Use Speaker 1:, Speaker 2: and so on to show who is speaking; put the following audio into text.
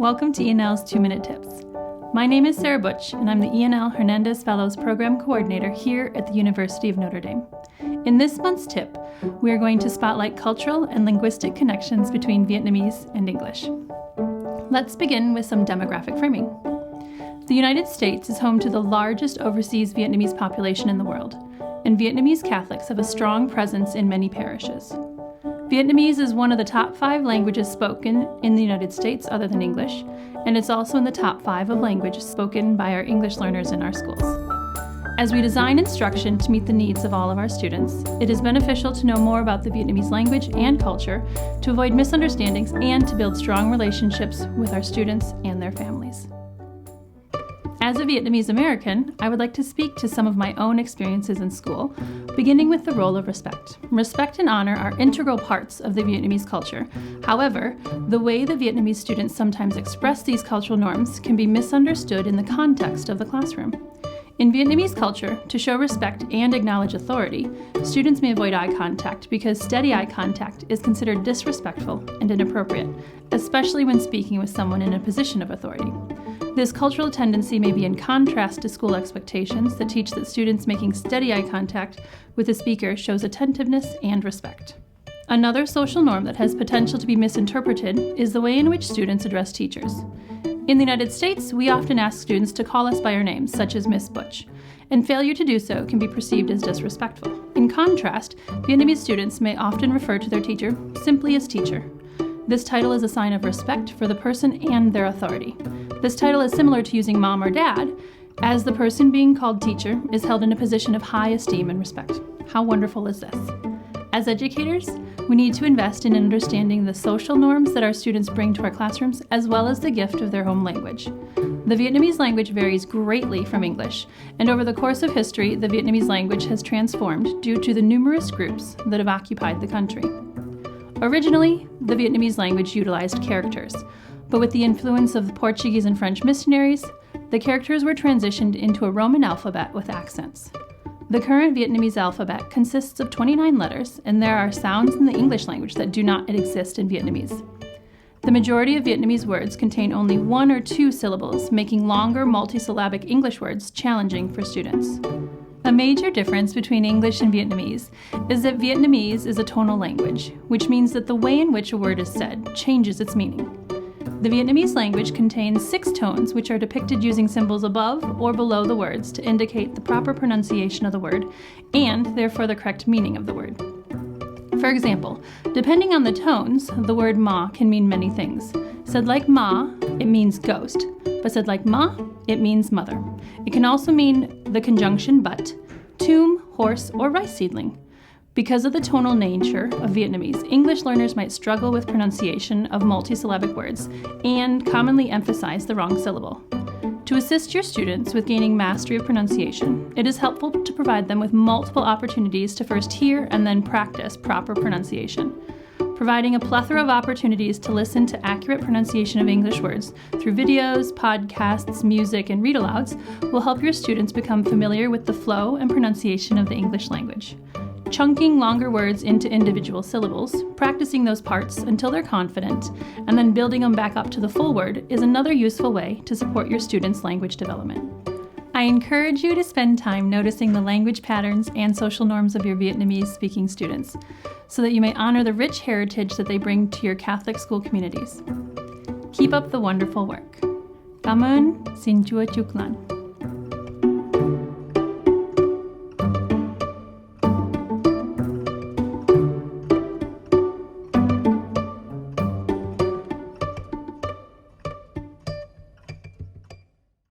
Speaker 1: Welcome to ENL's 2-Minute Tips. My name is Sarah Butch, and I'm the ENL Hernandez Fellows Program Coordinator here at the University of Notre Dame. In this month's tip, we are going to spotlight cultural and linguistic connections between Vietnamese and English. Let's begin with some demographic framing. The United States is home to the largest overseas Vietnamese population in the world, and Vietnamese Catholics have a strong presence in many parishes. Vietnamese is one of the top 5 languages spoken in the United States other than English, and it's also in the top 5 of languages spoken by our English learners in our schools. As we design instruction to meet the needs of all of our students, it is beneficial to know more about the Vietnamese language and culture to avoid misunderstandings and to build strong relationships with our students and their families. As a Vietnamese American, I would like to speak to some of my own experiences in school, beginning with the role of respect. Respect and honor are integral parts of the Vietnamese culture. However, the way the Vietnamese students sometimes express these cultural norms can be misunderstood in the context of the classroom. In Vietnamese culture, to show respect and acknowledge authority, students may avoid eye contact because steady eye contact is considered disrespectful and inappropriate, especially when speaking with someone in a position of authority. This cultural tendency may be in contrast to school expectations that teach that students making steady eye contact with the speaker shows attentiveness and respect. Another social norm that has potential to be misinterpreted is the way in which students address teachers. In the United States, we often ask students to call us by our names, such as Miss Butch, and failure to do so can be perceived as disrespectful. In contrast, Vietnamese students may often refer to their teacher simply as teacher. This title is a sign of respect for the person and their authority. This title is similar to using mom or dad, as the person being called teacher is held in a position of high esteem and respect. How wonderful is this? As educators, we need to invest in understanding the social norms that our students bring to our classrooms, as well as the gift of their home language. The Vietnamese language varies greatly from English, and over the course of history, the Vietnamese language has transformed due to the numerous groups that have occupied the country. Originally, the Vietnamese language utilized characters, but with the influence of the Portuguese and French missionaries, the characters were transitioned into a Roman alphabet with accents. The current Vietnamese alphabet consists of 29 letters, and there are sounds in the English language that do not exist in Vietnamese. The majority of Vietnamese words contain only 1 or 2 syllables, making longer multisyllabic English words challenging for students. A major difference between English and Vietnamese is that Vietnamese is a tonal language, which means that the way in which a word is said changes its meaning. The Vietnamese language contains 6 tones, which are depicted using symbols above or below the words to indicate the proper pronunciation of the word and, therefore, the correct meaning of the word. For example, depending on the tones, the word ma can mean many things. Said like ma, it means ghost, but said like ma, it means mother. It can also mean the conjunction but, tomb, horse, or rice seedling. Because of the tonal nature of Vietnamese, English learners might struggle with pronunciation of multisyllabic words and commonly emphasize the wrong syllable. To assist your students with gaining mastery of pronunciation, it is helpful to provide them with multiple opportunities to first hear and then practice proper pronunciation. Providing a plethora of opportunities to listen to accurate pronunciation of English words through videos, podcasts, music, and read-alouds will help your students become familiar with the flow and pronunciation of the English language. Chunking longer words into individual syllables, practicing those parts until they're confident, and then building them back up to the full word is another useful way to support your students' language development. I encourage you to spend time noticing the language patterns and social norms of your Vietnamese-speaking students, so that you may honor the rich heritage that they bring to your Catholic school communities. Keep up the wonderful work. Cảm ơn, xin Chúa chúc lành.